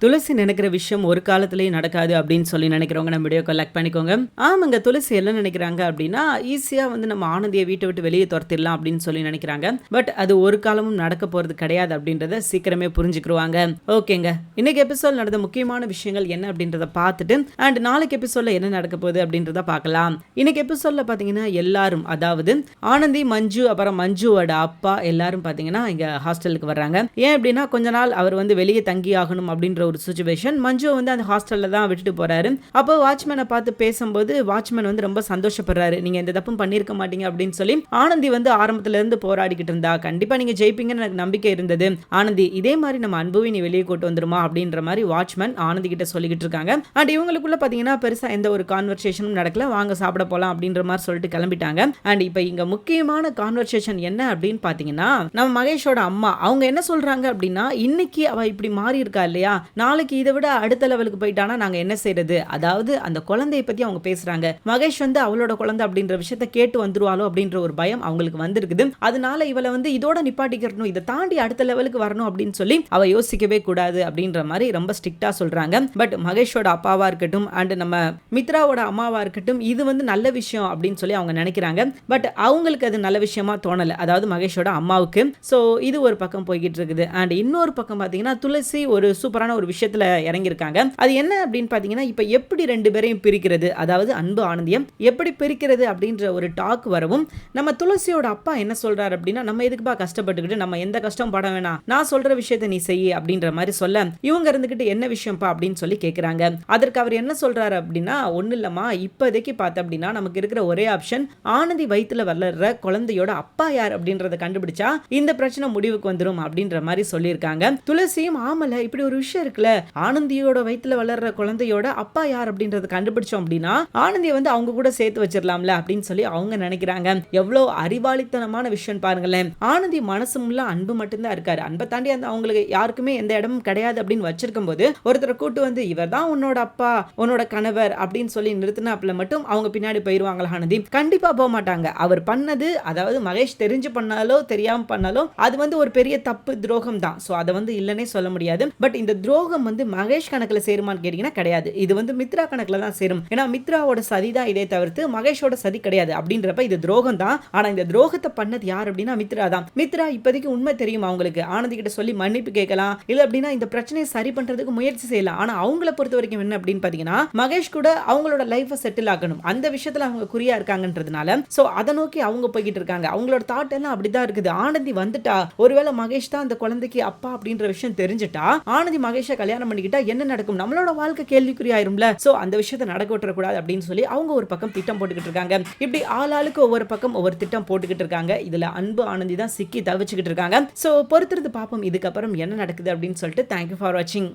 துளசி நினைக்கிற விஷயம் ஒரு காலத்திலேயே நடக்காது அப்படின்னு சொல்லி நினைக்கிறவங்க நம்ம வீடியோ கலெக்ட் பண்ணிக்கோங்க. ஆமாங்க, துளசி என்ன நினைக்கிறாங்க அப்படின்னா ஈஸியா நம்ம ஆனந்தியை வீட்டை விட்டு வெளியே துரத்திடலாம் அப்படின்னு சொல்லி நினைக்கிறாங்க. பட் அது ஒரு காலமும் நடக்க போறது கிடையாது அப்படின்றத சீக்கிரமே புரிஞ்சுக்கிருவாங்க. ஓகேங்க, இன்னைக்கு எபிசோட் நடந்த முக்கியமான விஷயங்கள் என்ன அப்படின்றத பார்த்துட்டு அண்ட் நாளைக்கு எபிசோட்ல என்ன நடக்க போகுது அப்படின்றத பார்க்கலாம். இன்னைக்கு எபிசோட்ல பாத்தீங்கன்னா எல்லாரும், அதாவது ஆனந்தி, மஞ்சு, அப்புறம் மஞ்சுவோட அப்பா எல்லாரும் பாத்தீங்கன்னா இங்க ஹாஸ்டலுக்கு வர்றாங்க. ஏன் அப்படின்னா கொஞ்ச நாள் அவர் வெளியே தங்கி ஆகணும் அப்படின்ற ஒரு சிச்சுவேஷன். மஞ்சு அந்த ஹாஸ்டல்ல தான் விட்டுட்டு போறாரு. அப்போ வாட்ச்மேனை பார்த்து பேசும்போது வாட்ச்மேன் ரொம்ப சந்தோஷப்படுறாரு. நீங்க எந்த தப்பும் பண்ணிருக்க மாட்டீங்க அப்படின்னு சொல்லி. ஆனந்தி ஆரம்பத்துல இருந்து போராடிக்கிட்டு இருந்தா, கண்டிப்பா நீங்க ஜெயிப்பீங்கன்னு எனக்கு நம்பிக்கை இருந்தது. ஆனந்தி, இதே மாதிரி நம்ம அன்புவை நீ வெளியே கூட்டு வந்துருமா அப்படின்ற மாதிரி வாட்ச்மேன் ஆனந்தி கிட்ட சொல்லிக்கிட்டு இருக்காங்க. அண்ட் இவங்களுக்குள்ள பாத்தீங்கன்னா பெருசா எந்த ஒரு கான்வர்சேஷனும் நடக்கல. வாங்க சாப்பிட போலாம் அப்படின்ற மாதிரி சொல்லிட்டு கிளம்பிட்டாங்க. அண்ட் இப்ப இங்க முக்கியமான கான்வர்சேஷன் என்ன அப்படின்னு பாத்தீங்கன்னா, நம்ம மகேஷோட அம்மா அவங்க என்ன சொல்றாங்க அப்படின்னா, இன்னைக்கு அவ இப்படி மாறி இருக்கா இல்லையா, நாளைக்கு இதை விட அடுத்த லெவலுக்கு போயிட்டானா நாங்க என்ன செய்யறது. அதாவது அந்த குழந்தையை பத்தி அவங்க பேசுறாங்க. மகேஷ் அவளோட குழந்தை அப்படின்ற விஷயத்த கேட்டு வந்துருவாளோ அப்படின்ற ஒரு பயம் அவங்களுக்கு வந்திருக்குது. அதனால இவளை இதோட நிப்பாட்டிக்கிறணும், இதை தாண்டி அடுத்த லெவலுக்கு வரணும் அப்படின்னு சொல்லி அவ யோசிக்கவே கூடாது அப்படின்ற மாதிரி ரொம்ப ஸ்ட்ரிக்டா சொல்றாங்க. பட் மகேஷோட அப்பாவா இருக்கட்டும் அண்ட் நம்ம மித்ராவோட அம்மாவா இருக்கட்டும், இது நல்ல விஷயம் அப்படின்னு சொல்லி அவங்க நினைக்கிறாங்க. பட் அவங்களுக்கு அது நல்ல விஷயமா தோணல, அதாவது மகேஷோட அம்மாவுக்கு. சோ இது ஒரு பக்கம் போய்கிட்டு இருக்குது. அண்ட் இன்னொரு பக்கம் பாத்தீங்கன்னா துளசி ஒரு சூப்பரான ஒரு விஷயத்துல இறங்கியிருக்காங்க. அது என்ன அப்படின்னு பாத்தீங்கன்னா, இப்ப எப்படி ரெண்டு பேரையும் பிரிக்கிறது, அதாவது அன்பு ஆனந்தியம் எப்படி பிரிக்கிறது அப்படின்ற ஒரு டாக் வரவும், நம்ம துளசியோட அப்பா என்ன சொல்றாரு அப்படின்னா, நம்ம எதுக்குப்பா கஷ்டப்பட்டுக்கிட்டு, நம்ம எந்த கஷ்டம் பட வேணாம், நான் சொல்ற விஷயத்தை நீ செய்ய அப்படின்ற மாதிரி சொல்ல, இவங்க இருந்துகிட்டு என்ன விஷயம்ப்பா அப்படின்னு சொல்லி கேட்கிறாங்க. அதற்கு அவர் என்ன சொல்றாரு அப்படின்னா, ஒண்ணு இல்லம்மா, இப்போதைக்கு பார்த்த அப்படின்னா நமக்கு இருக்கிற ஒரே ஆப்ஷன் ஆனந்தி வயிற்றுல வளர்ற குழந்தையோட அப்பா யார் அப்படின்றத கண்டுபிடிச்சா இந்த பிரச்சனை முடிவுக்கு வந்துடும் அப்படின்ற மாதிரி சொல்லியிருக்காங்க. துளசியும் ஆமல இப்படி ஒரு விஷயம் இருக்குல்ல, ஆனந்தியோட வயிற்றுல வளர்ற குழந்தையோட அப்பா யார் அப்படின்றத கண்டுபிடிச்சோம் அப்படின்னா ஆனந்தியை அவங்க கூட சேர்த்து வச்சிடலாம்ல அப்படின்னு சொல்லி அவங்க நினைக்கிறாங்க. எவ்வளவு அறிவாளித்தனமான விஷயம் பாருங்களேன். ஆனந்தி மனசு முள்ள அன்பு மட்டும்தான் இருக்காரு. அன்பை தாண்டி அவங்களுக்கு யாருக்குமே எந்த இடமும் கிடையாது அப்படின்னு வச்சிருக்கும் போது ஒருத்தரை கூட்டு இவர் தான் உன்னோட அப்பா, உன்னோட கணவர் அப்படின்னு சொல்லி நிறுத்தினாப்புல மட்டும் அவங்க பின்னாடி போயிருவாங்களா ஆனந்தி? கண்டிப்பா போக மாட்டாங்க. அவர் பண்ணது, அதாவது மகேஷ் தெரிஞ்சு பண்ணாலோ தெரியாம பண்ணாலோ அது ஒரு பெரிய தப்பு, துரோகம் தான். சோ அதை இல்லனே சொல்ல முடியாது. பட் இந்த துரோகம் மகேஷ் கணக்குல சேருமான்னு கேட்டீங்கன்னா கிடையாது. இது மித்ரா கணக்குல தான் சேரும். ஏன்னா மித்ராவோட சதி தான் இதே தவிர்த்து மகேஷோட சதி கிடையாது. அப்படின்றப்ப இது துரோகம் தான். ஆனா இந்த துரோகத்தை பண்ணது யார் அப்படின்னா மித்ரா தான். மித்ரா இப்போதைக்கு உண்மை தெரியும் அவங்களுக்கு. ஆனந்தி கிட்ட சொல்லி மன்னிப்பு கேட்கலாம், இல்ல அப்படின்னா இந்த பிரச்சனையை சரி பண்றதுக்கு முயற்சி செய்யலாம். ஆனா அவங்கள பொறுத்த வரைக்கும் என்ன அப்படின்னு பாத்தீங்கன்னா, மகேஷ் கூட அவங்களோட லைஃபை செட்டில் ஆகணும், அந்த விஷயத்துல அவங்க குறியா இருக்காங்கன்றதுனால சோ அதை நோக்கி அவங்க போய்கிட்டு இருக்காங்க. அவங்களோட தாட் எல்லாம் அப்படிதான் இருக்குது. ஆனந்தி வந்துட்டா, ஒருவேளை மகேஷ் தான் அந்த குழந்தைக்கு அப்பா அப்படின்ற விஷயம் தெரிஞ்சுட்டா, ஆனந்தி மகேஷை கல்யாணம் பண்ணிக்கிட்டா என்ன நடக்கும், நம்மளோட வாழ்க்கை கேள்விக்குறி ஆயிரும்ல. சோ அந்த விஷயத்தை நடக்க விட்டுறக்கூடாது அப்படின்னு சொல்லி அவங்க ஒரு பக்கம் திட்டம் போட்டுக்கிட்டு இருக்காங்க. இப்படி ஆளாளுக்கு ஒவ்வொரு பக்கம் ஒவ்வொரு திட்டம் போட்டுக்கிட்டு இருக்காங்க. இதுல அன்பு ஆனந்தி தான் சிக்கி தவிச்சுக்கிட்டு இருக்காங்க. சோ பொறுத்திருந்து பார்ப்போம் இதுக்கப்புறம் என்ன நடக்குது அப்படின்னு சொல்லிட்டு. தேங்க்யூ ஃபார் வாட்சிங்.